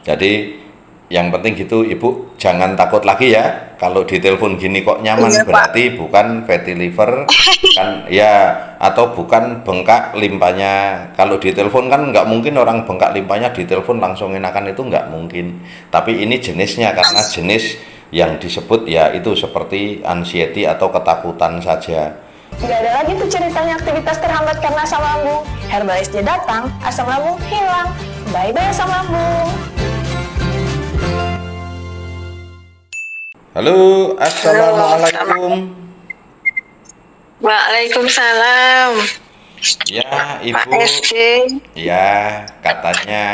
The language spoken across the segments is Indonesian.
Jadi yang penting gitu Ibu, jangan takut lagi ya. Kalau ditelepon gini kok Iya nyaman, Pak. berarti bukan fatty liver kan ya, atau bukan bengkak limpanya. Kalau ditelepon kan nggak mungkin orang bengkak limpanya ditelepon langsung enakan, itu nggak mungkin. Tapi ini jenisnya, karena jenis yang disebut ya itu seperti anxiety atau ketakutan saja. Gak ada lagi tuh ceritanya aktivitas terhambat karena asam lambung. Herbalisnya datang, asam lambung hilang. Bye-bye asam lambung. Halo, Halo, assalamualaikum. Waalaikumsalam, Ya, Pak Ibu. SJ. Ya, katanya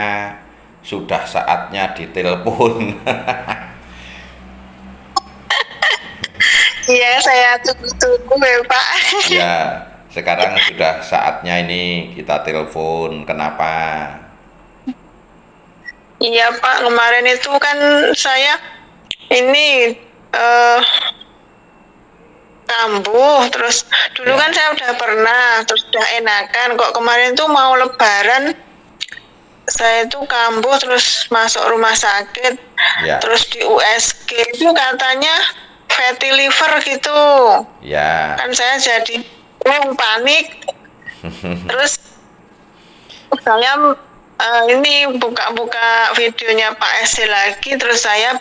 sudah saatnya ditelepon. Iya, saya tunggu-tunggu ya, Pak. Ya, sekarang sudah saatnya ini kita telepon. Kenapa? Iya, Pak. Kemarin itu kan saya ini eh kambuh. Terus dulu Ya, kan saya udah pernah, terus udah enakan. Kok kemarin tuh mau Lebaran, saya itu kambuh terus masuk rumah sakit. ya, Terus di USG itu katanya fatty liver gitu. ya, Kan saya jadi panik. Terus saya ini buka-buka videonya Pak SD lagi, terus saya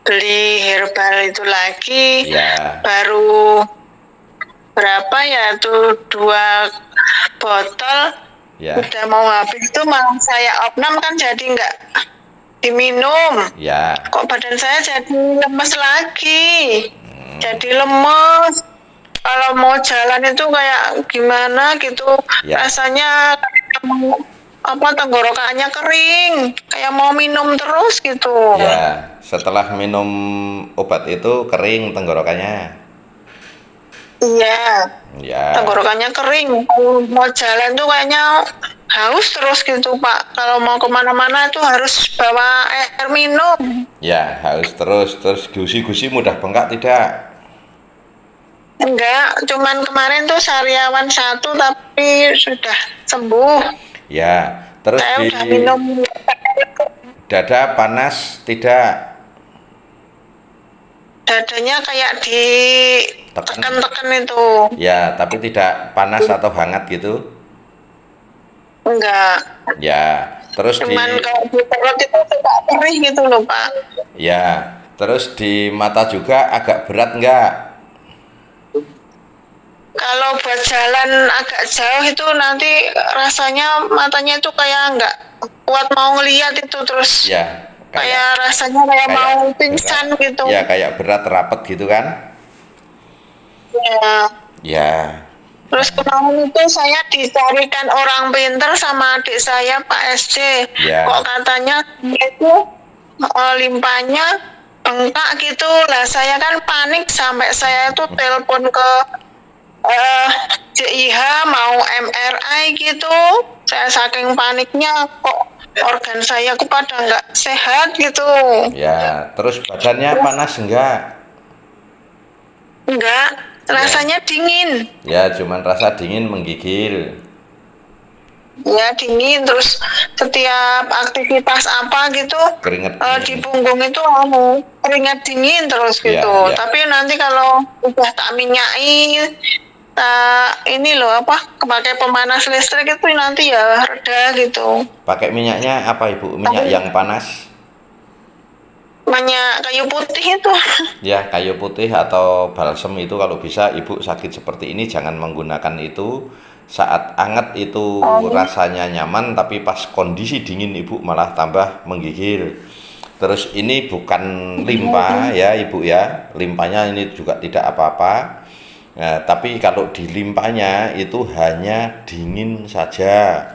beli herbal itu lagi, ya, baru berapa ya tuh 2 botol, ya, udah mau habis itu malah saya opnam kan, jadi nggak diminum. ya, Kok badan saya jadi lemes lagi, jadi lemes. Kalau mau jalan itu kayak gimana gitu, ya, rasanya apa tenggorokannya kering, kayak mau minum terus gitu. ya. Setelah minum obat itu kering tenggorokannya. Iya, Ya, tenggorokannya kering. Mau jalan tuh kayaknya haus terus gitu Pak. Kalau mau kemana-mana itu harus bawa air minum. ya, harus terus gusi-gusi mudah bengkak tidak? Enggak, cuman kemarin tuh sariawan 1 tapi sudah sembuh. Ya, terus Saya di udah minum. dada panas tidak? Dadanya kayak Tekan. ditekan-tekan itu. Ya, tapi tidak panas atau hangat gitu? Enggak. Ya, terus Cuman kalau di perut itu suka perih gitu loh Pak. ya, terus di mata juga agak berat enggak? Kalau buat jalan agak jauh itu nanti rasanya matanya itu kayak nggak kuat mau ngeliat itu, terus Ya, kayak rasanya kayak mau pingsan berat. gitu. Ya, kayak berat rapet gitu kan? Ya. Ya, Terus kemarin itu saya dicarikan orang pinter sama adik saya Pak SC. ya, Kok katanya itu limpahnya bengkak gitu. Lah saya kan panik sampai saya itu telepon ke CIH mau MRI gitu. Saya saking paniknya, kok organ saya kok pada nggak sehat gitu. ya. Terus badannya panas enggak? Enggak, rasanya dingin. Ya, cuman rasa dingin menggigil. Ya dingin, terus setiap aktivitas apa gitu Keringet di dingin. punggung itu keringat dingin terus Ya, gitu. ya. Tapi nanti kalau udah tak minyai, ini loh apa, pakai pemanas listrik itu nanti ya reda gitu. Pakai minyaknya apa, Ibu? Minyak yang panas? Minyak kayu putih itu. Ya, kayu putih atau balsem itu kalau bisa. Ibu sakit seperti ini jangan menggunakan itu. Saat anget itu rasanya nyaman, tapi pas kondisi dingin Ibu malah tambah menggigil. Terus ini bukan limpa ya Ibu ya. Limpanya ini juga tidak apa-apa. Nah, tapi kalau di limpanya itu hanya dingin saja.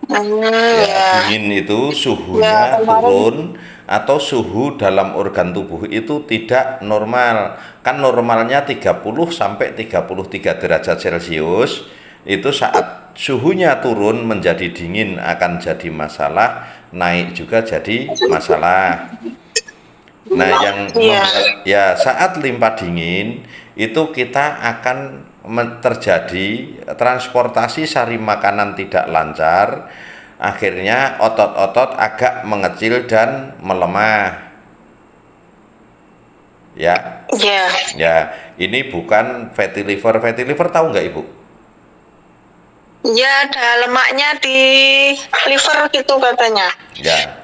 Ya, Ya. dingin itu Ya suhunya kemarin. turun atau suhu dalam organ tubuh itu tidak normal. Kan normalnya 30 sampai 33 derajat Celcius. Itu saat suhunya turun menjadi dingin akan jadi masalah, naik juga jadi masalah. Nah, yang Iya. ya saat limpa dingin itu kita akan terjadi transportasi sari makanan tidak lancar, akhirnya otot-otot agak mengecil dan melemah. Ya, Iya. ya, ini bukan fatty liver. Fatty liver tahu nggak Ibu? Ya, ada lemaknya di liver gitu katanya. Ya,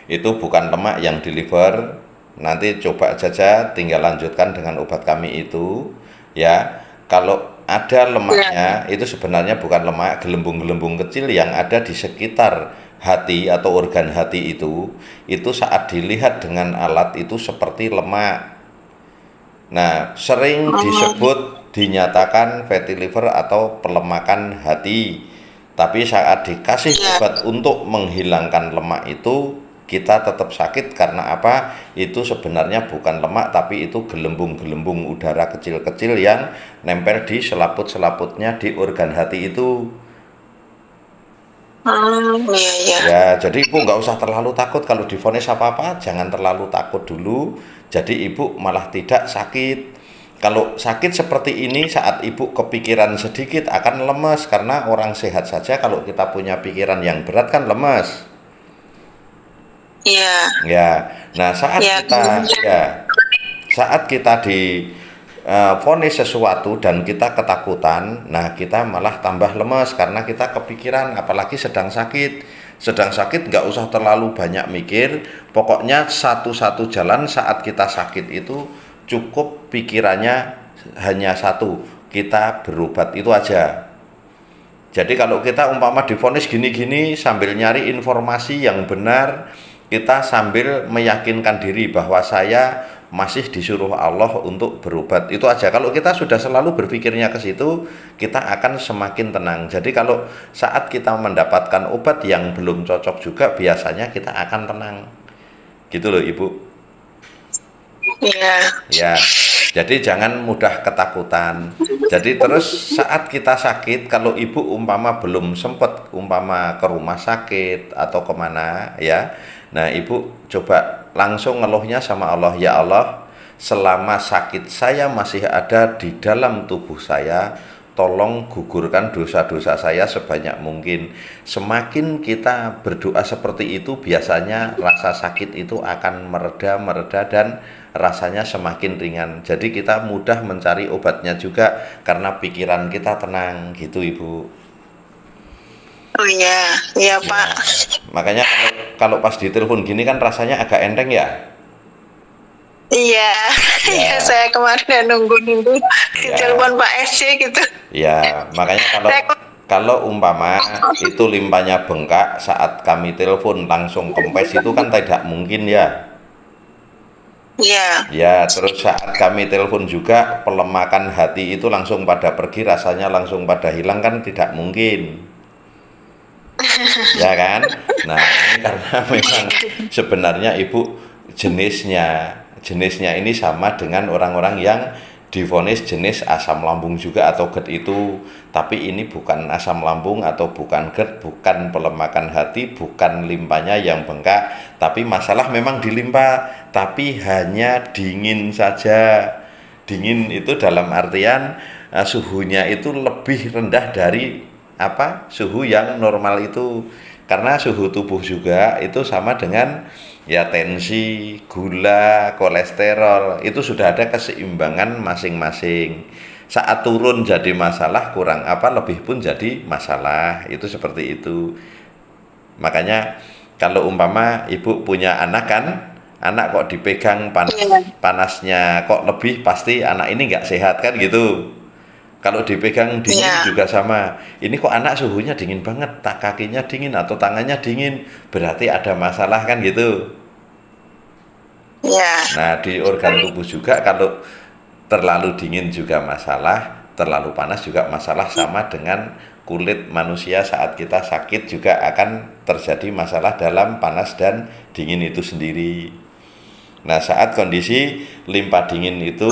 itu bukan lemak yang di liver. Nanti coba saja tinggal lanjutkan dengan obat kami itu. Ya, kalau ada lemaknya, itu sebenarnya bukan lemak, gelembung-gelembung kecil yang ada di sekitar hati atau organ hati itu saat dilihat dengan alat itu seperti lemak. Nah, sering disebut dinyatakan fatty liver atau pelemakan hati. Tapi saat dikasih obat untuk menghilangkan lemak itu, kita tetap sakit karena apa? Itu sebenarnya bukan lemak, tapi itu gelembung-gelembung udara kecil-kecil yang nempel di selaput-selaputnya di organ hati itu. Iya, iya. Ya, jadi Ibu nggak usah terlalu takut kalau divonis apa-apa, jangan terlalu takut dulu. Jadi Ibu malah tidak sakit. Kalau sakit seperti ini saat Ibu kepikiran sedikit akan lemes, karena orang sehat saja kalau kita punya pikiran yang berat kan lemes. Iya. Ya, nah saat Ya, kita di vonis sesuatu dan kita ketakutan, nah kita malah tambah lemes karena kita kepikiran, apalagi sedang sakit. Sedang sakit nggak usah terlalu banyak mikir, pokoknya satu-satu jalan saat kita sakit itu cukup pikirannya hanya satu, kita berobat itu aja. Jadi kalau kita umpama divonis gini-gini sambil nyari informasi yang benar, kita sambil meyakinkan diri bahwa saya masih disuruh Allah untuk berobat. Itu aja. Kalau kita sudah selalu berpikirnya ke situ, kita akan semakin tenang. Jadi kalau saat kita mendapatkan obat yang belum cocok juga, biasanya kita akan tenang. Gitu loh Ibu. iya. Ya. Jadi jangan mudah ketakutan. Jadi terus saat kita sakit, kalau Ibu umpama belum sempat umpama ke rumah sakit atau kemana ya, nah Ibu coba langsung ngeluhnya sama Allah, ya Allah, selama sakit saya masih ada di dalam tubuh saya, tolong gugurkan dosa-dosa saya sebanyak mungkin. Semakin kita berdoa seperti itu, biasanya rasa sakit itu akan mereda dan rasanya semakin ringan. Jadi kita mudah mencari obatnya juga karena pikiran kita tenang gitu Ibu. Oh iya, iya Pak. Makanya kalau pas ditelepon gini kan rasanya agak enteng ya. Iya, iya saya kemarin nunggu-nunggu Ya. telepon Pak SC gitu. Ya, makanya kalau umpama itu limpahnya bengkak saat kami telepon langsung kempes itu kan tidak mungkin ya. Iya, Ya, terus saat kami telepon juga pelemakan hati itu langsung pada pergi, rasanya langsung pada hilang kan tidak mungkin. Ya kan? Nah, ini karena memang sebenarnya Ibu jenisnya ini sama dengan orang-orang yang divonis jenis asam lambung juga atau GERD itu, tapi ini bukan asam lambung atau bukan GERD, bukan pelemakan hati, bukan limpahnya yang bengkak, tapi masalah memang di limpa, tapi hanya dingin saja. Dingin itu dalam artian suhunya itu lebih rendah dari suhu yang normal itu, karena suhu tubuh juga itu sama dengan ya tensi, gula, kolesterol, itu sudah ada keseimbangan masing-masing. Saat turun jadi masalah, kurang lebih pun jadi masalah, itu seperti itu. Makanya kalau umpama Ibu punya anak kan, anak kok dipegang panasnya kok lebih, pasti anak ini nggak sehat kan gitu. Kalau dipegang dingin juga sama. Ini kok anak suhunya dingin banget, kakinya dingin atau tangannya dingin, berarti ada masalah kan gitu. iya. Nah, di organ tubuh juga kalau terlalu dingin juga masalah, terlalu panas juga masalah, sama dengan kulit manusia saat kita sakit juga akan terjadi masalah dalam panas dan dingin itu sendiri. Nah, saat kondisi limpa dingin itu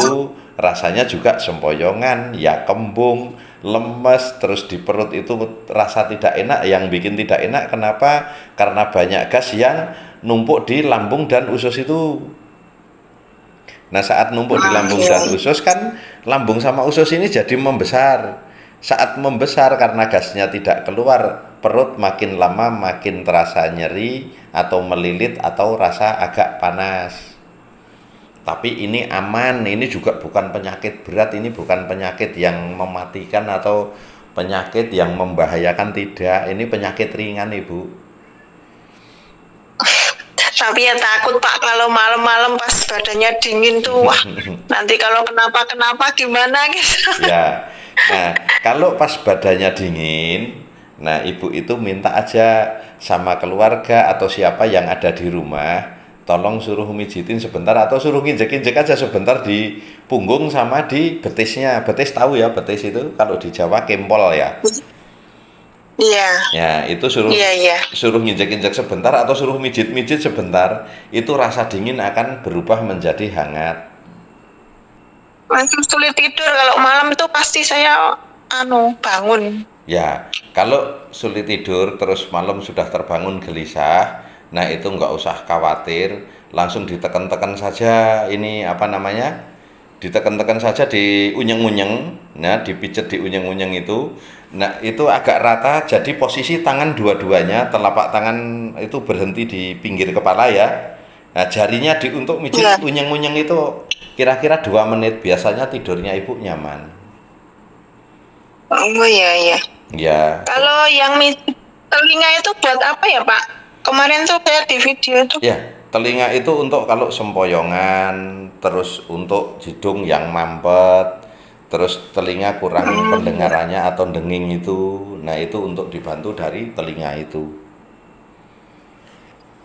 rasanya juga sempoyongan, ya kembung, lemes, terus di perut itu rasa tidak enak. Yang bikin tidak enak kenapa? Karena banyak gas yang numpuk di lambung dan usus itu. Nah, saat numpuk di lambung dan usus kan, lambung sama usus ini jadi membesar. Saat membesar karena gasnya tidak keluar, perut makin lama makin terasa nyeri atau melilit atau rasa agak panas. Tapi ini aman, ini juga bukan penyakit berat, ini bukan penyakit yang mematikan atau penyakit yang membahayakan, tidak. Ini penyakit ringan, Ibu. Tapi ya takut Pak, kalau malam-malam pas badannya dingin tuh, wah nanti kalau kenapa-kenapa gimana gitu. Ya, nah kalau pas badannya dingin, nah ibu itu minta aja sama keluarga atau siapa yang ada di rumah, tolong suruh mijitin sebentar atau suruh nginjek-injek aja sebentar di punggung sama di betisnya. Betis tahu ya, betis itu kalau di Jawa kempol ya. Iya. Ya, itu suruh Iya. suruh nginjek-injek sebentar atau suruh mijit-mijit sebentar, itu rasa dingin akan berubah menjadi hangat. Langsung sulit tidur kalau malam itu pasti saya bangun. Ya, kalau sulit tidur terus malam sudah terbangun gelisah, nah itu nggak usah khawatir, langsung ditekan-tekan saja ini apa namanya? Ditekan-tekan saja di unyeng-unyeng, nah dipijet di unyeng-unyeng itu. Nah, itu agak rata, jadi posisi tangan dua-duanya, telapak tangan itu berhenti di pinggir kepala ya. Nah, jarinya untuk mijit unyeng-unyeng itu kira-kira 2 menit, biasanya tidurnya ibu nyaman. Oh iya. Ya. Kalau yang telinga itu buat apa ya Pak? Kemarin tuh saya di video tuh. Ya, telinga itu untuk kalau sempoyongan, terus untuk hidung yang mampet, terus telinga kurang pendengarannya atau denging itu, nah itu untuk dibantu dari telinga itu.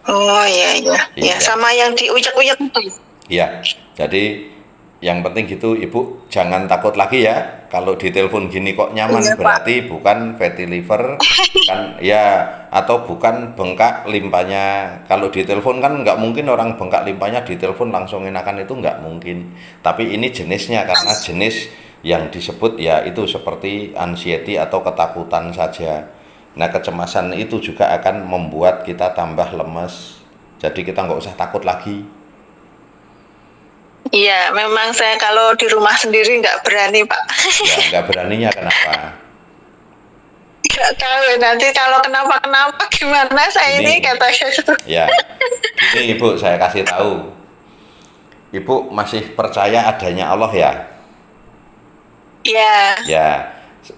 Oh iya. Ya, sama yang diuyak-uyak itu. Ya, jadi yang penting gitu ibu jangan takut lagi ya. Kalau ditelepon gini kok nyaman, Iya, berarti bukan fatty liver kan ya, atau bukan bengkak limpanya. Kalau ditelepon kan nggak mungkin orang bengkak limpanya ditelepon langsung enakan, itu nggak mungkin. Tapi ini jenisnya, karena jenis yang disebut ya itu seperti anxiety atau ketakutan saja. Nah, kecemasan itu juga akan membuat kita tambah lemes. Jadi kita nggak usah takut lagi. Iya, memang saya kalau di rumah sendiri nggak berani Pak. Ya, nggak beraninya kenapa? Nggak tahu nanti kalau kenapa gimana saya ini kata saya itu. Ya, ini ibu saya kasih tahu. Ibu masih percaya adanya Allah ya? Iya. Ya,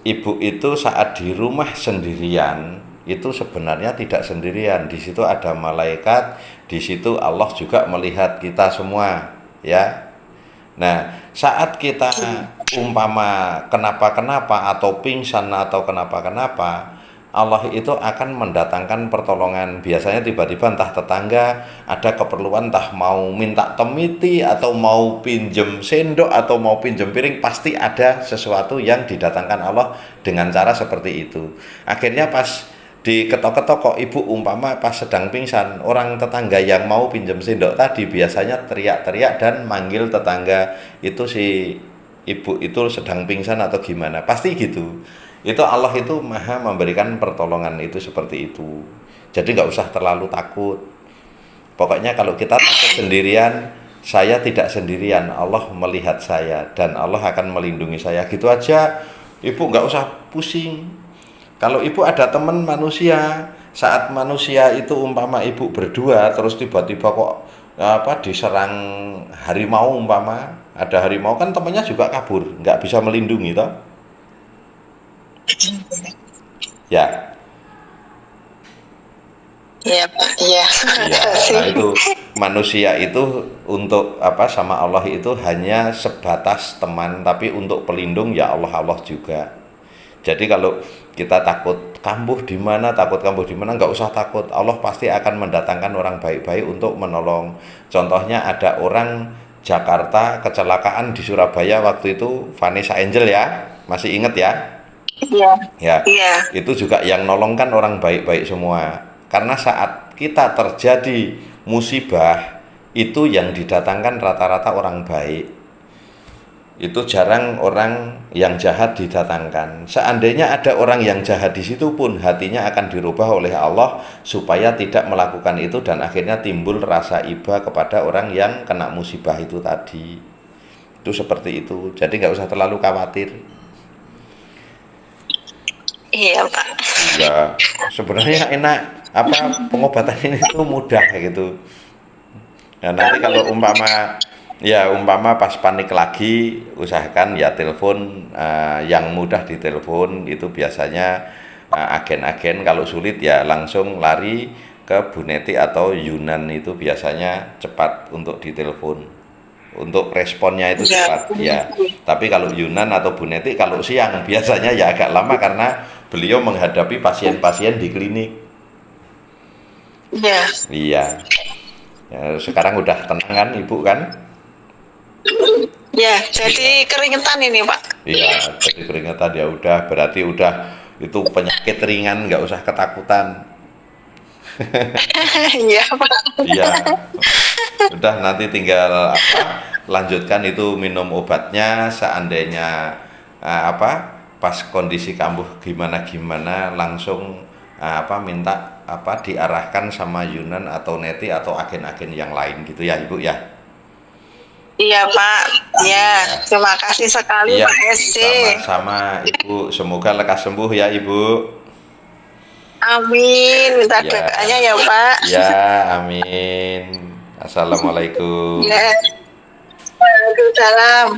ibu itu saat di rumah sendirian itu sebenarnya tidak sendirian. Di situ ada malaikat, di situ Allah juga melihat kita semua, ya. Nah, saat kita umpama kenapa-kenapa atau pingsan atau kenapa-kenapa, Allah itu akan mendatangkan pertolongan. Biasanya tiba-tiba entah tetangga ada keperluan, entah mau minta temiti atau mau pinjem sendok atau mau pinjem piring, pasti ada sesuatu yang didatangkan Allah dengan cara seperti itu. Akhirnya pas diketok-ketok kok ibu umpama pas sedang pingsan, orang tetangga yang mau pinjem sendok tadi biasanya teriak-teriak dan manggil tetangga itu si ibu itu sedang pingsan atau gimana, pasti gitu. Itu Allah itu maha memberikan pertolongan itu seperti itu. Jadi nggak usah terlalu takut. Pokoknya kalau kita takut sendirian, saya tidak sendirian, Allah melihat saya dan Allah akan melindungi saya, gitu aja. Ibu nggak usah pusing. Kalau ibu ada teman manusia, saat manusia itu umpama ibu berdua terus tiba-tiba kok diserang harimau, umpama ada harimau kan temannya juga kabur, nggak bisa melindungi toh. Ya. Iya Pak, iya. Ya, nah itu manusia itu untuk sama Allah itu hanya sebatas teman, tapi untuk pelindung ya Allah juga. Jadi kalau kita takut kambuh di mana, nggak usah takut. Allah pasti akan mendatangkan orang baik-baik untuk menolong. Contohnya ada orang Jakarta kecelakaan di Surabaya waktu itu, Vanessa Angel ya, masih inget ya? Iya. Ya, itu juga yang nolong kan orang baik-baik semua. Karena saat kita terjadi musibah, itu yang didatangkan rata-rata orang baik. Itu jarang orang yang jahat didatangkan. Seandainya ada orang yang jahat di situ pun, hatinya akan dirubah oleh Allah supaya tidak melakukan itu, dan akhirnya timbul rasa iba kepada orang yang kena musibah itu tadi. Itu seperti itu. Jadi nggak usah terlalu khawatir. Iya Pak. Iya, sebenarnya enak. Apa pengobatan ini tuh mudah gitu. Nah, nanti kalau umpama pas panik lagi, usahakan ya telepon yang mudah ditelepon itu biasanya agen-agen. Kalau sulit ya langsung lari ke Bu Neti atau Yunan, itu biasanya cepat untuk ditelepon. Untuk responnya itu Iya. cepat ya. Tapi kalau Yunan atau Bu Neti kalau siang biasanya ya agak lama karena beliau menghadapi pasien-pasien di klinik. Iya. Iya. Ya, sekarang udah tenang kan Ibu kan? Ya, jadi keringetan ini Pak. Iya, jadi keringetan ya udah, berarti udah itu penyakit ringan, nggak usah ketakutan. Iya Pak. Iya, udah nanti tinggal lanjutkan itu minum obatnya. Seandainya pas kondisi kambuh gimana langsung minta diarahkan sama Yunan atau Neti atau agen-agen yang lain gitu ya Ibu ya. Iya Pak. Ya, terima kasih sekali Iya, Pak SC. sama-sama Ibu, semoga lekas sembuh ya Ibu. Amin. Minta Ya. doanya ya Pak. Ya, amin. Assalamualaikum. Ya. Waalaikumsalam.